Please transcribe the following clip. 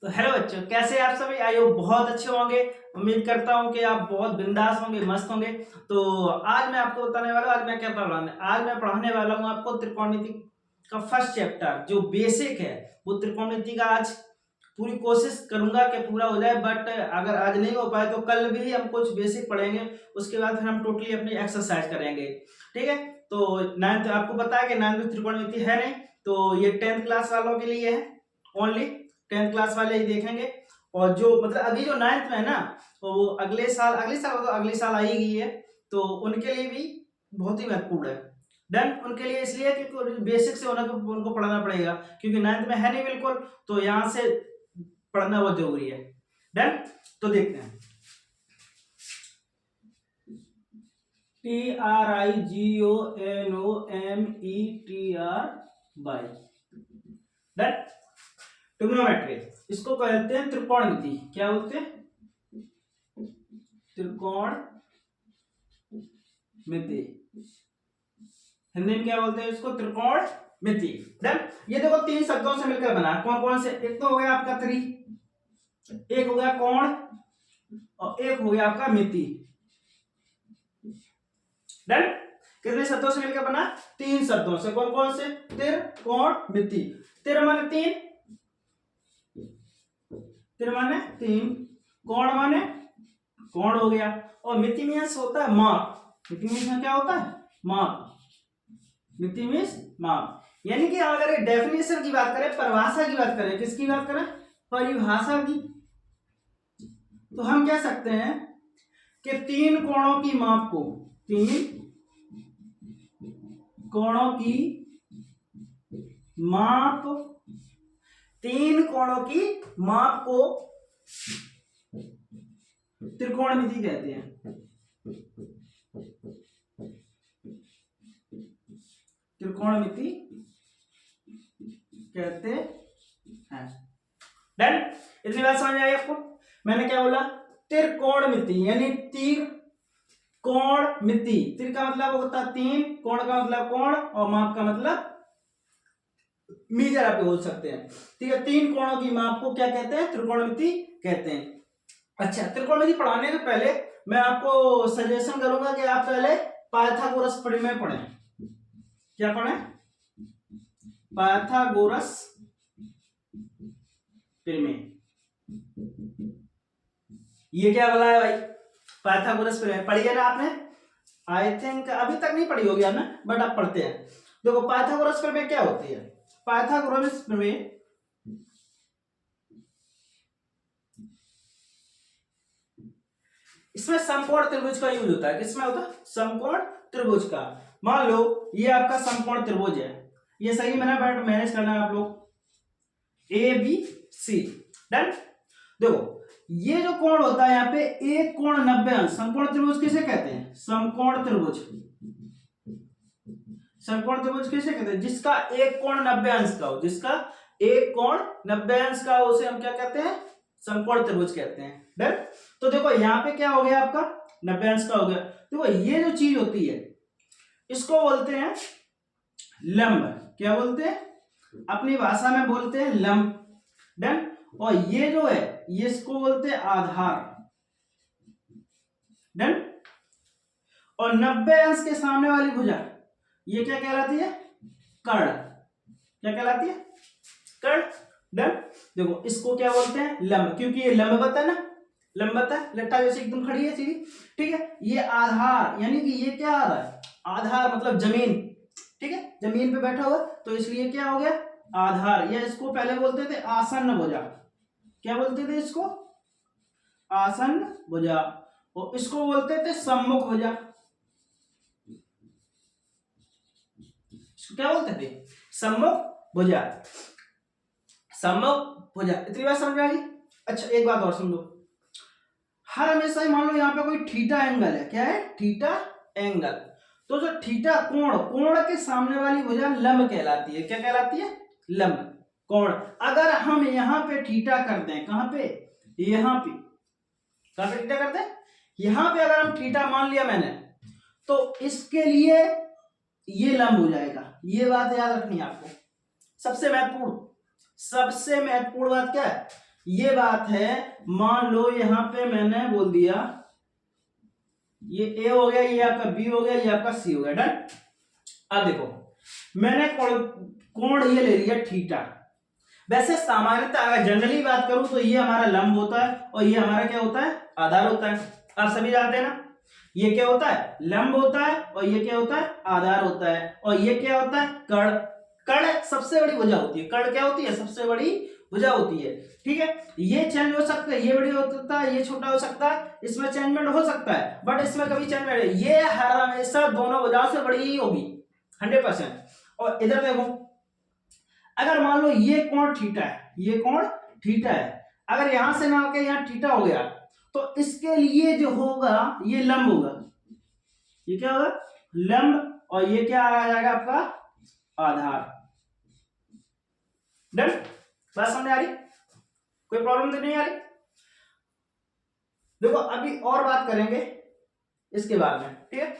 तो हेलो बच्चों, कैसे हैं आप सभी? आई होप बहुत अच्छे होंगे। उम्मीद करता हूं कि आप बहुत बिंदास होंगे, मस्त होंगे। तो आज मैं आपको बताने वाला हूं, आज मैं क्या पढ़ाने आज मैं पढ़ाने वाला हूं आपको त्रिकोणमिति का फर्स्ट चैप्टर जो बेसिक है। वो त्रिकोणमिति का आज पूरी कोशिश करूंगा कि पूरा हो जाए, बट अगर आज नहीं हो पाए तो कल भी हम कुछ बेसिक पढ़ेंगे। उसके बाद फिर हम टोटली अपनी एक्सरसाइज करेंगे। ठीक है, तो नाइन्थ आपको पता है कि नाइन्थ में त्रिकोणमिति है नहीं, तो ये 10th क्लास वालों के लिए है ओनली। 10th क्लास वाले ही देखेंगे। और जो मतलब अभी जो 9th में है ना, तो वो अगले साल आएगी है, तो उनके लिए भी बहुत ही महत्वपूर्ण है। डन, उनके लिए इसलिए क्योंकि बेसिक से उनको पढ़ाना पड़ेगा, क्योंकि 9th में है नहीं बिल्कुल, तो यहाँ से पढ़ना बहुत जरूरी है। डन, तो देखते हैं। TRIGONOMETR done. ट्रिग्नोमेट्री, इसको कहते हैं त्रिकोणमिति। क्या बोलते हैं? त्रिकोणमिति। हिंदी में क्या बोलते हैं इसको? त्रिकोणमिति। डन। ये देखो तीन शब्दों से मिलकर बना। कौन कौन से? एक तो हो गया आपका त्रि, एक हो गया कोण, और एक हो गया आपका मिति। डन। कितने शब्दों से मिलकर बना? तीन शब्दों से। कौन कौन से? तिर, कोण, मिति। तिर माने तीन, तिर माने तीन, कोण माने कोण हो गया, और मिति मीन्स होता है माप। मिति मीन्स क्या होता है? माप। मिति मीन्स माप। यानी कि अगर डेफिनेशन की बात करें, परिभाषा की बात करें, किसकी बात करें? परिभाषा की, तो हम कह सकते हैं कि तीन कोणों की माप को, तीन कोणों की माप, तीन कोणों की माप को त्रिकोणमिति कहते हैं। त्रिकोणमिति कहते हैं। डन। इतनी बात समझ आई आपको? मैंने क्या बोला? त्रिकोणमिति यानी तीर कोण मिति। तिर का मतलब होता है तीन, कोण का मतलब कोण, और माप का मतलब मीजर आप बोल सकते हैं। ठीक है, तीन कोणों की माप को क्या कहते हैं? त्रिकोणमिति कहते हैं। अच्छा, त्रिकोणमिति पढ़ाने से पहले मैं आपको सजेशन करूंगा कि आप पहले पाइथागोरस प्रमेय पढ़ें। क्या पढ़ें? पाइथागोरस प्रमेय। ये क्या बोला है भाई? पाइथागोरस प्रमेय पढ़िए ना आपने? आई थिंक अभी तक नहीं पढ़ी होगी आपने, बट आप पढ़ते हैं। देखो पाइथागोरस प्रमेय क्या होती है? पाइथागोरस प्रमेय इसमें समकोण त्रिभुज का यूज होता है। किसमें होता है? समकोण त्रिभुज का। मान लो ये आपका समकोण त्रिभुज है, ये सही मैंने मैनेज करना है आप लोग, ए बी सी। डन। देखो ये जो कोण होता है यहाँ पे, एक कोण 90 अंश। समकोण त्रिभुज किसे कहते हैं? समकोण त्रिभुज। समकोण त्रिभुज किसे कहते हैं? जिसका एक कोण 90 अंश का हो, जिसका एक कोण 90 अंश का हो, उसे हम क्या कहते हैं? समकोण त्रिभुज कहते हैं। डन। तो देखो यहाँ पे क्या हो गया आपका? 90 अंश का हो गया। देखो ये जो चीज होती है इसको बोलते हैं लंब। क्या बोलते हैं? अपनी भाषा में बोलते हैं लंब। डन। और ये जो है ये इसको बोलते हैं आधार। डन। और 90 अंश के सामने वाली भुजा ये क्या कहलाती है? कर्ण। क्या कहलाती है? कर्ण। डन। देखो इसको क्या बोलते हैं? लंब, क्योंकि ये लंबवत है ना, लंबवत है, लट्टा जैसे एकदम खड़ी है सीधी। ठीक है, ये आधार, यानी कि ये क्या आ रहा है? आधार मतलब जमीन। ठीक है, जमीन पे बैठा हुआ, तो इसलिए क्या हो गया? आधार। या इसको पहले बोलते थे आसन्न भुजा। क्या बोलते थे इसको? आसन्न भुजा। और इसको बोलते थे सम्मुख भुजा। इसको क्या बोलते थे? सम्मुख भुजा। सम्मुख भुजा। इतनी बात समझ में आ गई? अच्छा एक बात और समझो, हर हमेशा ही मान लो यहाँ पे कोई थीटा एंगल है। क्या है? Theta angle. तो जो थीटा कोण, कोण के सामने वाली भुजा लंब कहलाती है। क्या कहलाती है? लंब। कोण। अगर हम यहाँ पे थीटा कर दें, कहां पे? यहाँ पे। कहां पे थीटा करते हैं? यहाँ पे अगर हम थीटा मान लिया मैंने, तो इसके लिए ये लंब हो जाएगा। ये बात याद रखनी है आपको। सबसे महत्वपूर्ण बात क्या है? ये बात है, मान लो यहाँ पे मैंने बोल दिया ये ए हो गया, ये आपका बी हो गया, ये आपका सी हो गया, डन। अब देखो मैंने कोण ये ले लिया थीटा। वैसे सामान्यतः अगर जनरली बात करूं तो ये हमारा लंब होता है और ये हमारा क्या होता है, आधार होता है। आप सभी जानते हैं ना, ये क्या होता है, लंब होता है, और ये क्या होता है, आधार होता है। और ये क्या होता है, कर्ण। कर्ण सबसे बड़ी भुजा होती है, कर्ण क्या होती है, सबसे बड़ी भुजा होती है। ठीक है, ये चेंज हो सकता है, ये बड़ी हो सकता है, ये छोटा हो सकता है, इसमें चेंजमेंट हो सकता है, बट इसमें कभी चेंजमेंट, ये हर हमेशा दोनों भुजाओं से बड़ी ही होगी 100%। और इधर देखो, अगर मान लो ये कोण थीटा है, ये कोण थीटा है, अगर यहां से ना के यहां थीटा हो गया तो इसके लिए जो होगा ये लंब होगा। ये क्या होगा, लंब, और ये क्या आ जाएगा आपका, आधार। डन, बात समझ आ रही, कोई प्रॉब्लम तो नहीं आ रही। देखो अभी और बात करेंगे इसके बारे में, ठीक है।